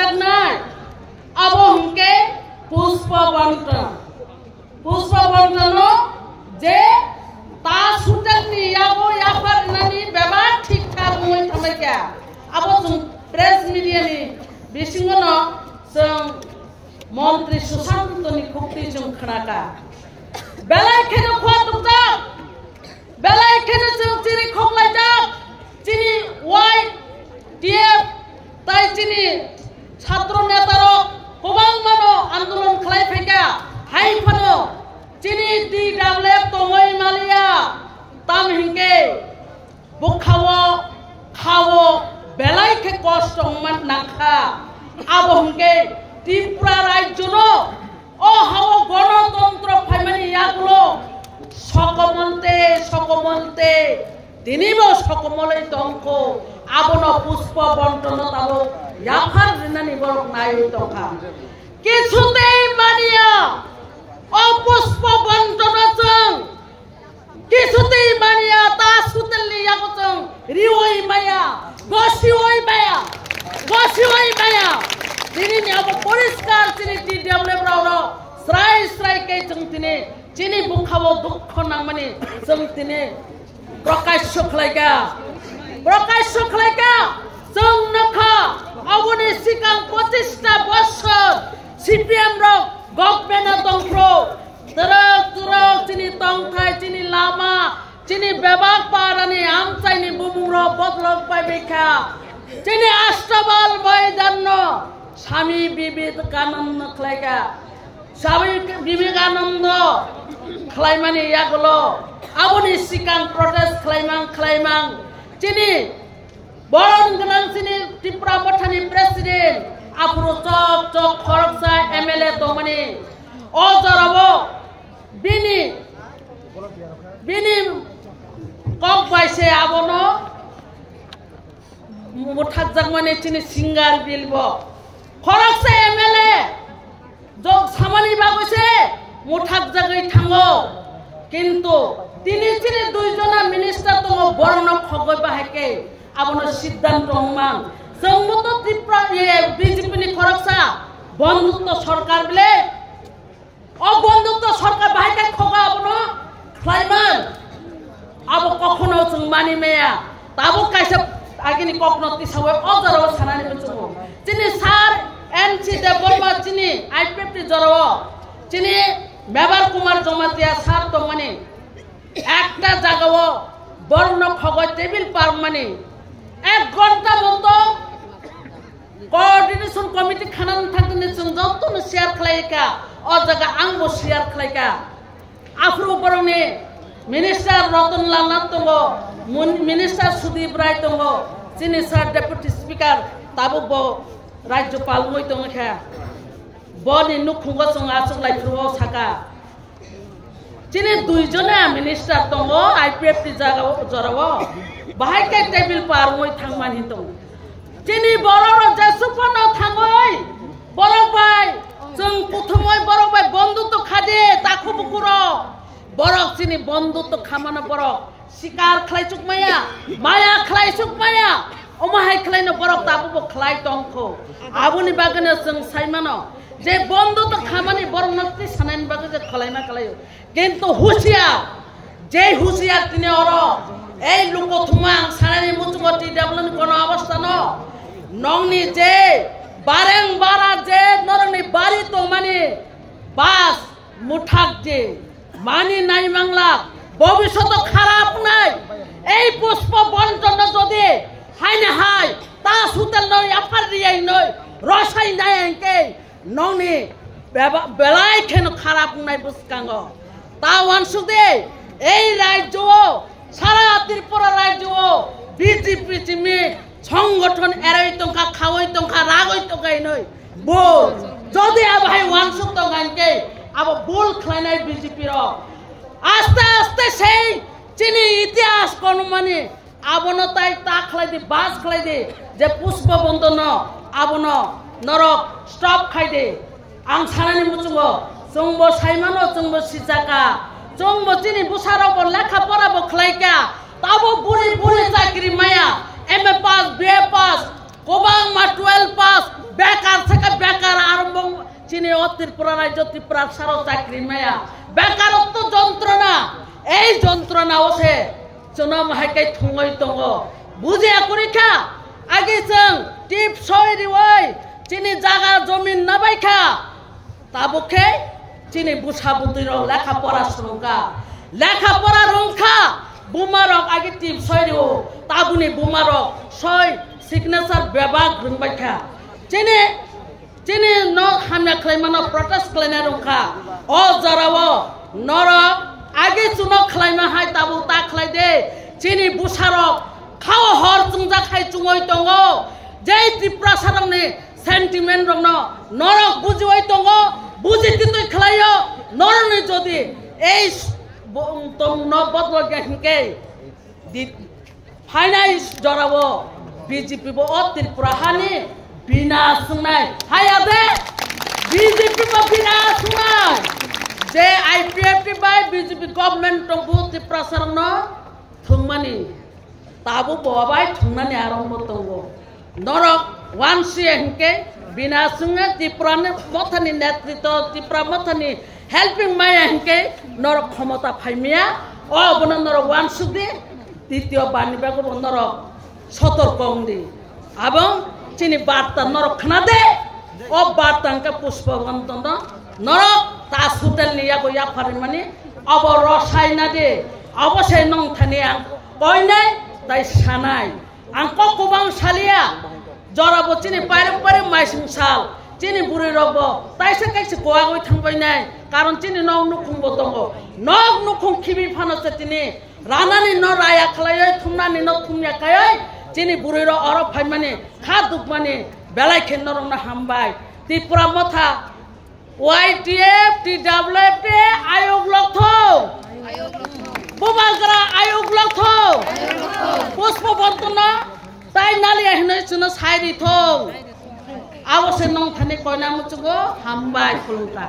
sujaknai abo hungke pushpa bantano je ta sujakni abo yapar nani bebar thik thak moi thamaikia abo jung press media ni bisingono jung মন্ত্রী সুশান্তনি খুক্তি জং খনাকা বেলাই খেনে খোয়া দুকতা বেলাই খেনে জং চিনি খংলাই যাক চিনি Y TF তাই চিনি ছাত্র নেতারো গোবাং মানো আন্দোলন খালাই ফেকা হাই ফানো চিনি টি ডাবলেফ তমই মালিয়া তাম হিংকে বুখাও খাও বেলাই খে কষ্ট মান নাখা আবো হিংকে ত্রিপুরা রাজ্য ও হাও গণতন্ত্র ফাইমানি ইয়াগুলো সকমন্তে তিনিব সকমলে দংখ আবন পুষ্প বন্টন তাবো ইয়াফার জিনানি বরক নাই তখা কিছুতেই মানিয়া ও পুষ্প বন্টন চং কিছুতেই মানিয়া তা সুতেলি ইয়াকো চং রিওই মায়া গসিওই মায়া Tini ni apa poriskar tini di dalam berau serai kei ceng tini bukhawo dukho nang mani ceng tini prakash shuklaika ceng nakha abuni sikang 25 ta boshor CPM rok government tongkro teruk tini tongthai tini lama tini bebak parani amchai ni bumuro botlok pai bekha tini ashtabal maidanno Swami Vivekananda খালাইমানি ইয়াগুলো আবনি সিকাং protest খালাইমাং চিনি বরং গনাং চিনি Tripura মঠানি president আফরো চক খরকসা MLA দমনি ও জরাবো বিনি cock বাইসে আবনো মুঠাক জাগমানে চিনি singer বিলবো খরকসা MLA যোগ সামানি বাগছে মুঠাক জাগাই থাঙ্গো কিন্তু তিনি দুইজনা মিনিস্টার তো বর্ণ খগই বাহাকে আবনো সিদ্ধান্ত মান জম্মুত ত্রিপুরা বিজেপি নি খরকসা বন্ধুত্ব সরকার বলে অবন্ধুত্ব সরকার বাহাকে খগা আবনো খাইমান আবো কখনো जों মানি মেয়া তাবো কাইসা আগিনি কখনো তিসাও অজরাও সানানি বচবো চিনি স্যার এনসি দেববর্মা চিনি আইপিএফটি জরাও চিনি মেবার কুমার জমাতিয়া স্যার তো মানে একটা জায়গাও বর্ণ খগয় টেবিল পার মানে 1 ঘন্টা মতো কোঅর্ডিনেশন কমিটি খানান থাকতে जों যতনো শেয়ার খালাইকা ও জায়গা আংবো শেয়ার খালাইকা আফরো বরনে মিনিস্টার রতনলাল নাথ তঙ্গো মিনিস্টার সুদীপ রায় তঙ্গো চিনি স্যার ডেপুটি স্পিকার তাবো राज्यपाल মই তঙ্গা বনি নুখুঙ্গো जों আসলাই ফ্রো সাকা চিনি দুইজনা মিনিস্টার তঙ্গো আইপিএফটি জাগাও জরাও বাহাইকে টেবিল পার মই থাংমানি তং চিনি বড়র জেসুপন থাঙ্গই বড় ভাই जों প্রথমই বড় ভাই বন্ধুত্ব খাদে তাখো বুকুরো বড় চিনি বন্ধুত্ব খামানো বড় শিকার খালাইচুক মায়া খালাইচুক মায়া ওমাহাই খালাইনো বড় তাবো খালাই তংখো আবুনি বাগানে जों সাইমানো যে বন্ধুত্ব খামানি বড় নক্তি সানাইন বাগে যে খালাইমা খালাইও কিন্তু হুশিয়ার তিনি অর এই লুকথুমা সানানি মুচুমতি দেবলন কোন অবস্থা ন নংনি যে বারেং বারা যে নরনি বাড়ি তো মানে বাস মুঠাক যে মানি নাই বাংলা ভবিষ্যৎ খারাপ নাই এই পুষ্প বন্টন যদি হাই না হাই তা সুতেল নয় আফার দিয়াই নয় রসাই নাই এনকে নংনি বেলাই খেন খারাপ নাই বুসকাঙ্গ তা ওয়ানসুদে এই রাজ্য সারা ত্রিপুরা রাজ্য বিজেপি চিমি সংগঠন এরাই টঙ্কা খাওয়াই টঙ্কা রাগই টঙ্কাই নয় বল যদি আবাই ওয়ানসুদ টঙ্কাইকে আব বল খাইনাই বিজেপি র আস্তে আস্তে সেই চিনি ইতিহাস কোন মানে আবনো তাই তা খালাই দে বাস খালাই দে যে পুষ্প বন্ধন আবনো নরক স্টপ খাই দে আং সানানি মুচুগো जोंबो साइमानो जोंबो सिजाका जोंबो चिनि बुसारावबो लेखा पराबो खलाइका ताबो बुरी चाकरी माया एमए पास बीए पास गोबां मा 12 पास बेकार ত্রিপুরা রাজ্য ত্রিপুরার সারো চাকরি মায়া বেকারত্ব যন্ত্রণা এই যন্ত্রণা ওসে চুনাম হাইকাই থুঙই দङ বুঝিয়া করিখা আগে जों টিপ সয়রি ওই চিনি জায়গা জমিন নাবাইখা তাবুকে চিনি বুসা বুদির লেখাপড়া শ্রঙ্কা লেখাপড়া রংখা বুমারক আগে টিপ সয়রি ও তাবুনি বুমারক সয় সিগনেচার বেবাগ রংবাইখা চিনি চিনি ন হামনা খাইমানো প্রটেস্ট খাইনা রংখা ও জরাও নরক আগে চুনো খাইমা হাই তাবু তা খাই দে চিনি বুসারক খাও হর চুংজা খাই চুঙই দङ যে ত্রিপুরা সারংনি সেন্টিমেন্ট রং নরক বুঝিওই দङ বুঝি কিন্তু খাইयो নরনি যদি এই তম ন বদল গেনকে ফাইনাইস জরাবো বিজেপি বো ও ত্রিপুরা হানি বিনা সুনাই হায়া দে বিজেপি বো বিনা সুনাই যে IPFT by BJP গভর্नमेंट টংবু Tripura Sarang থুংমানি তাবু ববাই থুংনানি আরম্ভ দङ নরক ওয়ানসি হেনকে বিনা সুঙ্গে ত্রিপুরানি মথানি নেতৃত্ব ত্রিপুরা মথানি হেল্পিং মায়া হেনকে নরক ক্ষমতা ফাইমিয়া ও বন নরক ওয়ানসুদি দ্বিতীয় বাণীবাগ নরক সতর্ক দি এবং চিনি বার্তা নরক খানা দে ও বার্তাঙ্কে পুষ্পবন্তন নরক তা সুতেল নিয়া গইয়া ফারিমানি অব রসায়না দে অবশ্যই নং থানি আং কইনাই তাই সানাই আংক কুবাং সালিয়া জরাবো চিনি পারে মাইসিং সাল চিনি বুড়ি রব তাইসে কাইসে গোয়া গই থাংবাই নাই কারণ চিনি নং নুখুংবো দङ নগ নুখুং খিবি ফানছে চিনি রানানি ন রায়া খালাই থুমনানি ন থুময়া কায় চিনি বুড়ি র অর ফাইমানি খা দুকমানি বেলাই খেন রং না হামবাই ত্রিপুরা মথা ওয়াইটিএফ টিডব্লিউএফ আয়োগ লক্ষ বুবাগরা আয়োগ লক্ষ পুষ্প বন্তনা তাই নালি আহিনে চুনো সাইরি থং আবসে নং থানে কয়না মুচুগো হামবাই খুলুকা